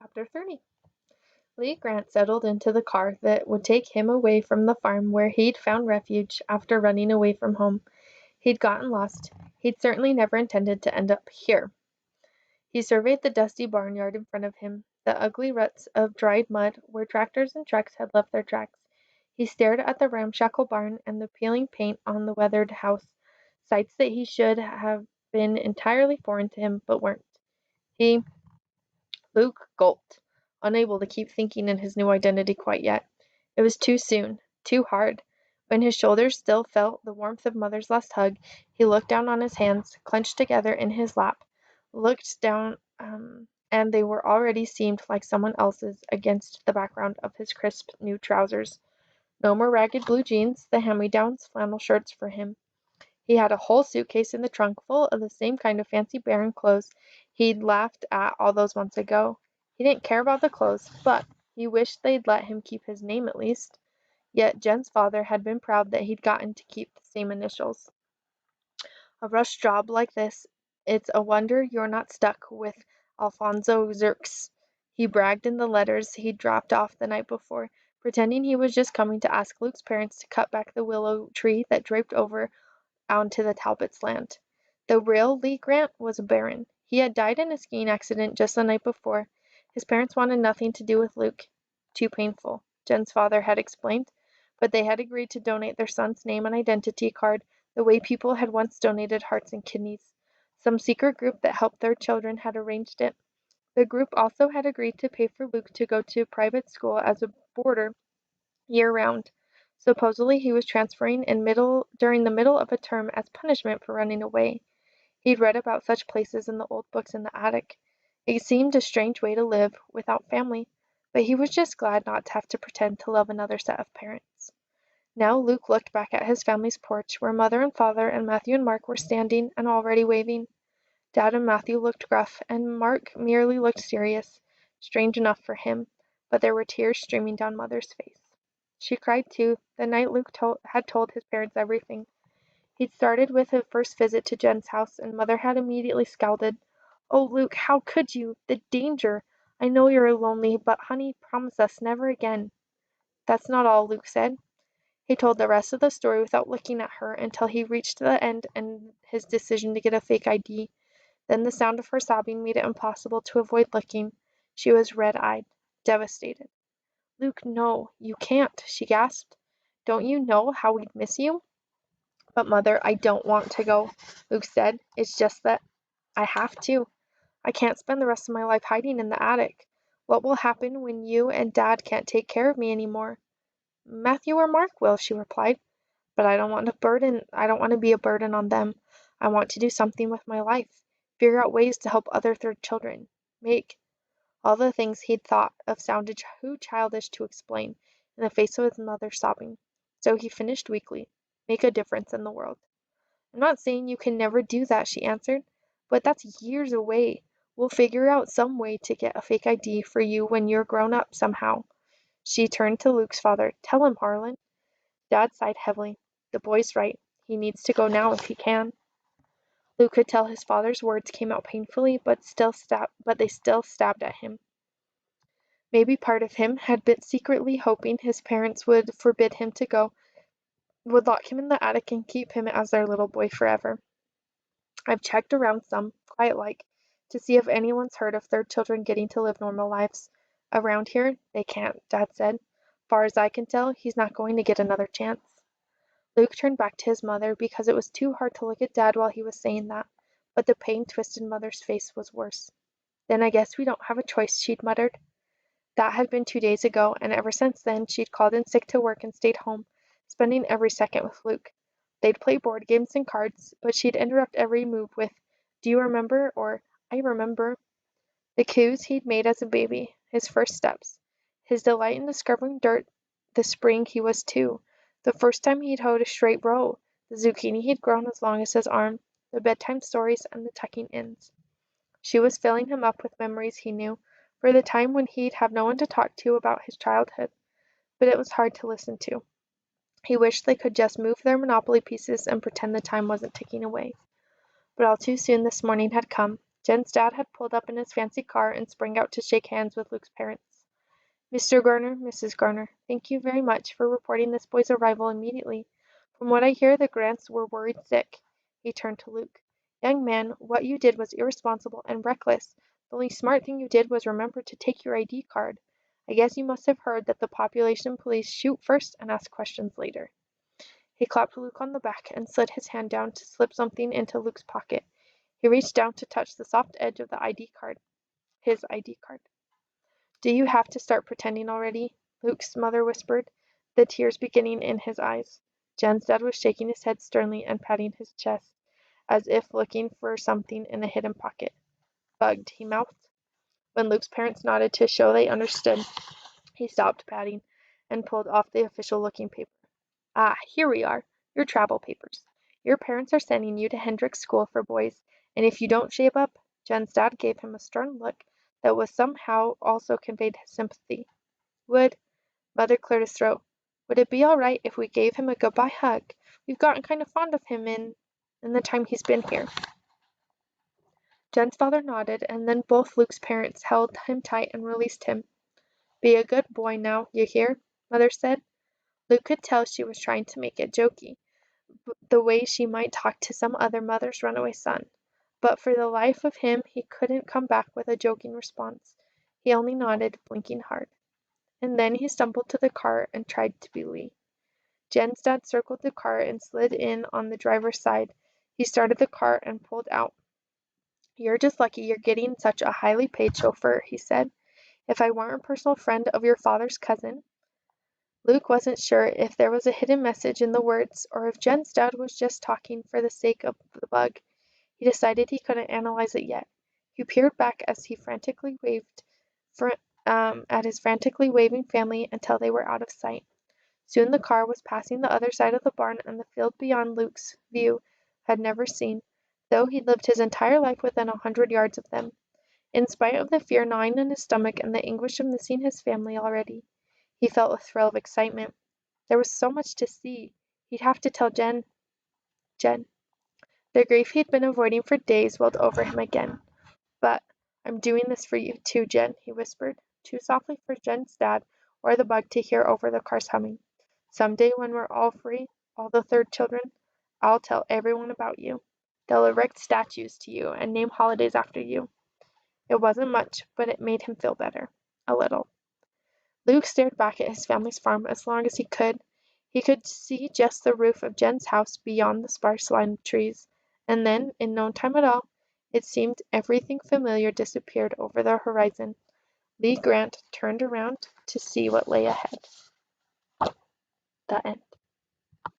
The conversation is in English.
Chapter 30. Lee Grant settled into the car that would take him away from the farm where he'd found refuge after running away from home. He'd gotten lost. He'd certainly never intended to end up here. He surveyed the dusty barnyard in front of him, the ugly ruts of dried mud where tractors and trucks had left their tracks. He stared at the ramshackle barn and the peeling paint on the weathered house, sights that he should have been entirely foreign to him, but weren't. He Luke gulped, unable to keep thinking in his new identity quite yet. It was too soon, too hard. When his shoulders still felt the warmth of Mother's last hug, he looked down on his hands, clenched together in his lap, looked down, and they were already seemed like someone else's against the background of his crisp new trousers. No more ragged blue jeans, the hand-me-downs, flannel shirts for him. He had a whole suitcase in the trunk full of the same kind of fancy barren clothes he'd laughed at all those months ago. He didn't care about the clothes, but he wished they'd let him keep his name at least. Yet Jen's father had been proud that he'd gotten to keep the same initials. A rush job like this, it's a wonder you're not stuck with Alfonso Xerxes. He bragged in the letters he'd dropped off the night before, pretending he was just coming to ask Luke's parents to cut back the willow tree that draped over onto the Talbots' land. The real Lee Grant was a baron. He had died in a skiing accident just the night before. His parents wanted nothing to do with Luke. Too painful, Jen's father had explained, but they had agreed to donate their son's name and identity card the way people had once donated hearts and kidneys. Some secret group that helped their children had arranged it. The group also had agreed to pay for Luke to go to private school as a boarder year-round. Supposedly he was transferring during the middle of a term as punishment for running away. He'd read about such places in the old books in the attic. It seemed a strange way to live, without family, but he was just glad not to have to pretend to love another set of parents. Now Luke looked back at his family's porch, where Mother and Father and Matthew and Mark were standing and already waving. Dad and Matthew looked gruff, and Mark merely looked serious, strange enough for him, but there were tears streaming down Mother's face. She cried too, the night Luke had told his parents everything. He'd started with a first visit to Jen's house, and Mother had immediately scolded. "Oh, Luke, how could you? The danger! I know you're lonely, but honey, promise us never again." "That's not all," Luke said. He told the rest of the story without looking at her until he reached the end and his decision to get a fake ID. Then the sound of her sobbing made it impossible to avoid looking. She was red-eyed, devastated. "Luke, no, you can't," she gasped. "Don't you know how we'd miss you?" "But Mother, I don't want to go," Luke said. "It's just that I have to. I can't spend the rest of my life hiding in the attic. What will happen when you and Dad can't take care of me any more?" "Matthew or Mark will," she replied. "But I don't want to be a burden on them. I want to do something with my life. Figure out ways to help other third children. Make—" All the things he'd thought of sounded too childish to explain, in the face of his mother sobbing. So he finished weakly. "Make a difference in the world." "I'm not saying you can never do that," she answered. "But that's years away. We'll figure out some way to get a fake ID for you when you're grown up somehow." She turned to Luke's father. "Tell him, Harlan." Dad sighed heavily. The boy's right. He needs to go now if he can. Luke could tell his father's words came out painfully, but they still stabbed at him. Maybe part of him had been secretly hoping his parents would forbid him to go, would lock him in the attic and keep him as their little boy forever. "I've checked around some, quiet like, to see if anyone's heard of third children getting to live normal lives. Around here, they can't," Dad said. "Far as I can tell, he's not going to get another chance." Luke turned back to his mother because it was too hard to look at Dad while he was saying that, but the pain-twisted mother's face was worse. "Then I guess we don't have a choice," she'd muttered. That had been 2 days ago, and ever since then she'd called in sick to work and stayed home, spending every second with Luke. They'd play board games and cards, but she'd interrupt every move with, "Do you remember?" or "I remember." The coups he'd made as a baby, his first steps, his delight in discovering dirt the spring he was 2, the first time he'd hoed a straight row, the zucchini he'd grown as long as his arm, the bedtime stories and the tucking ins. She was filling him up with memories he knew, for the time when he'd have no one to talk to about his childhood. But it was hard to listen to. He wished they could just move their Monopoly pieces and pretend the time wasn't ticking away. But all too soon this morning had come. Jen's dad had pulled up in his fancy car and sprang out to shake hands with Luke's parents. Mr. Garner, Mrs. Garner, thank you very much for reporting this boy's arrival immediately. From what I hear, the Grants were worried sick. He turned to Luke. Young man, what you did was irresponsible and reckless. The only smart thing you did was remember to take your ID card. I guess you must have heard that the population police shoot first and ask questions later. He clapped Luke on the back and slid his hand down to slip something into Luke's pocket. He reached down to touch the soft edge of the ID card. His ID card. Do you have to start pretending already? Luke's mother whispered, the tears beginning in his eyes. Jen's dad was shaking his head sternly and patting his chest, as if looking for something in a hidden pocket. Bugged, he mouthed. When Luke's parents nodded to show they understood, he stopped patting and pulled off the official-looking paper. Ah, here we are, your travel papers. Your parents are sending you to Hendrick's School for Boys, and if you don't shape up, Jen's dad gave him a stern look that was somehow also conveyed his sympathy. Mother cleared his throat. Would it be all right if we gave him a goodbye hug? We've gotten kind of fond of him in the time he's been here. Jen's father nodded, and then both Luke's parents held him tight and released him. Be a good boy now, you hear? Mother said. Luke could tell she was trying to make it jokey, the way she might talk to some other mother's runaway son. But for the life of him he couldn't come back with a joking response. He only nodded, blinking hard. And then he stumbled to the car and tried to be Lee. Jen's dad circled the car and slid in on the driver's side. He started the car and pulled out. You're just lucky you're getting such a highly paid chauffeur, he said. If I weren't a personal friend of your father's cousin. Luke wasn't sure if there was a hidden message in the words or if Jen's dad was just talking for the sake of the bug. He decided he couldn't analyze it yet. He peered back as he frantically waved at his frantically waving family until they were out of sight. Soon the car was passing the other side of the barn and the field beyond Luke's view had never seen, though he'd lived his entire life within 100 yards of them. In spite of the fear gnawing in his stomach and the anguish of missing his family already, he felt a thrill of excitement. There was so much to see. He'd have to tell Jen. The grief he'd been avoiding for days welled over him again. But I'm doing this for you too, Jen, he whispered, too softly for Jen's dad or the bug to hear over the car's humming. Someday when we're all free, all the third children, I'll tell everyone about you. They'll erect statues to you and name holidays after you. It wasn't much, but it made him feel better. A little. Luke stared back at his family's farm as long as he could. He could see just the roof of Jen's house beyond the sparse line of trees, and then, in no time at all, it seemed everything familiar disappeared over the horizon. Lee Grant turned around to see what lay ahead. The end.